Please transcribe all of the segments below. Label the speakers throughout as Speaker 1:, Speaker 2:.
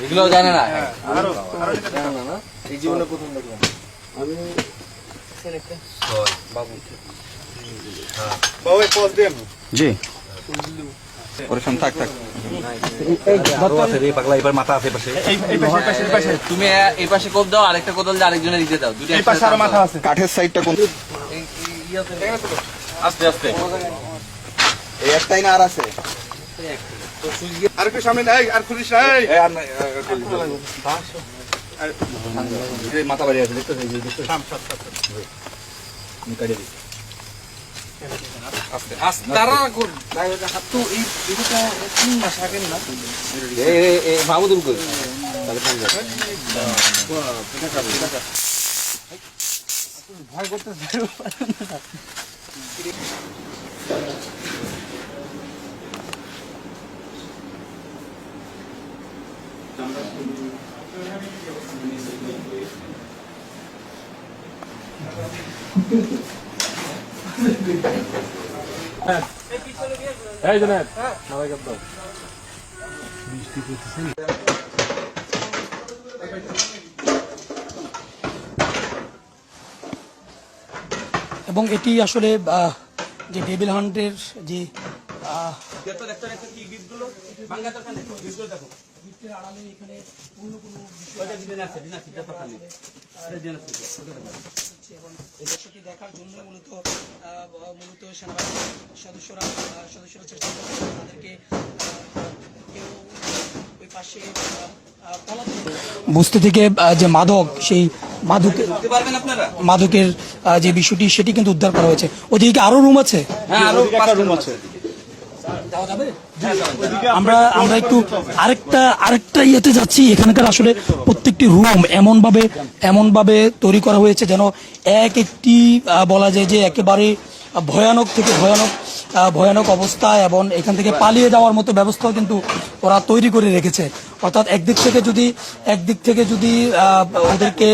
Speaker 1: এগুলো জানে না, এই জীবনে প্রথম দেখলাম আমি।
Speaker 2: জি থাক থাক
Speaker 1: তুমি এই পাশে কোপ দাও, আরেকটা কোদাল দিয়ে আরেকজনে দিতে দাও।
Speaker 2: কাঠের সাইডটা কোন?
Speaker 1: আস্তে আস্তে
Speaker 2: এই একটাই না আর আছে?
Speaker 3: আর কি সামনে নাই, আর খুলিস নাই।
Speaker 2: মাথা বাড়ি আছে, দেখতে
Speaker 1: মাহমুদুল কই ভয় করতে
Speaker 4: এবং এটি আসলে যে ডেভিল হান্টের যে দেখার জন্য মূলত সেনাবাহিনীর সদস্যরা চেষ্টা করছেন তাদেরকে ওই পাশে বস্তি থেকে যে মাদক, সেই মাদকের যে বিষয়টি সেটি কিন্তু উদ্ধার করা হয়েছে। ওদিকে আরো রুম আছে,
Speaker 3: রুম আছে।
Speaker 4: আমরা একটু আরেকটা ইয়েতে যাচ্ছি। এখানকার আসলে প্রত্যেকটি রুম এমন ভাবে তৈরি করা হয়েছে যেন এক একটি বলা যায় যে একেবারে ভয়ানক থেকে ভয়ানক অবস্থা, এবং এখান থেকে পালিয়ে যাওয়ার মতো ব্যবস্থাও কিন্তু ওরা তৈরি করে রেখেছে। অর্থাৎ একদিক থেকে যদি ওদেরকে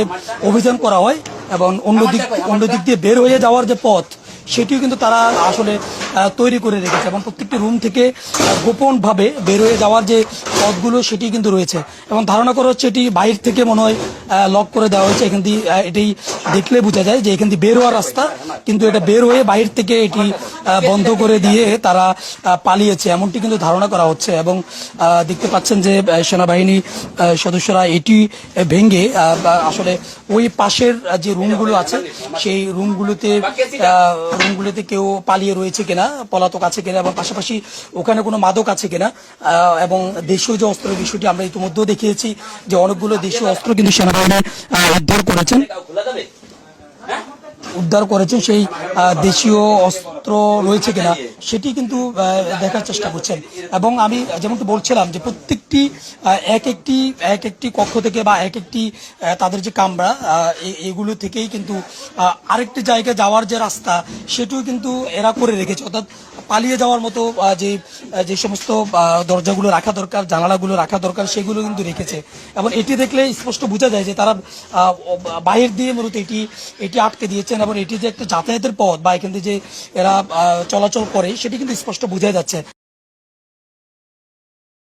Speaker 4: অভিযান করা হয় এবং অন্য দিক দিয়ে বের হয়ে যাওয়ার যে পথ সেটিও কিন্তু তারা আসলে তৈরি করে রেখেছে, এবং প্রত্যেকটি রুম থেকে গোপনভাবে বের হয়ে যাওয়ার যে পথগুলো সেটি কিন্তু রয়েছে, এবং ধারণা করা হচ্ছে এটি বাইরে থেকে মনে হয় লক করে দেওয়া হয়েছে। এখান দিয়ে এটাই দেখলে বোঝা যায় যে এখান দিয়ে বের হওয়ার রাস্তা, কিন্তু এটা বের হয়ে বাইরে থেকে এটি বন্ধ করে দিয়ে তারা পালিয়েছে, এমনটি কিন্তু ধারণা করা হচ্ছে। এবং দেখতে পাচ্ছেন যে সেনাবাহিনী সদস্যরা এটি ভেঙে আসলে ওই পাশের যে রুমগুলো আছে সেই রুমগুলোতে কেউ পালিয়ে রয়েছে কিনা, পলাতক আছে কিনা, এবং পাশাপাশি ওখানে কোনো মাদক আছে কিনা, এবং দেশীয় যে অস্ত্রের বিষয়টি আমরা ইতিমধ্যেও দেখিয়েছি যে অনেকগুলো দেশীয় অস্ত্র কিন্তু সেনাবাহিনী উদ্ধার করেছেন সেই দেশীয় অস্ত্র রয়েছে কিনা সেটি কিন্তু দেখার চেষ্টা করছেন। এবং আমি যেমনটি বলছিলাম যে প্রত্যেকটি এক একটি কক্ষ থেকে বা এক একটি তাদের যে কামরা এগুলো থেকেই কিন্তু আরেকটি জায়গায় যাওয়ার যে রাস্তা সেটিও কিন্তু এরা করে রেখেছে। অর্থাৎ পালিয়ে যাওয়ার মতো যে সমস্ত দরজাগুলো রাখা দরকার, জানালাগুলো রাখা দরকার, সেগুলো কিন্তু রেখেছে। এবং এটি দেখলে স্পষ্ট বোঝা যায় যে তারা বাহির দিয়ে মূলত এটি আটকে দিয়েছেন, এবং এটি যে একটা যাতায়াতের পথ বা এখান থেকে যে এরা চলাচল করে সেটি কিন্তু স্পষ্ট বোঝা যাচ্ছে।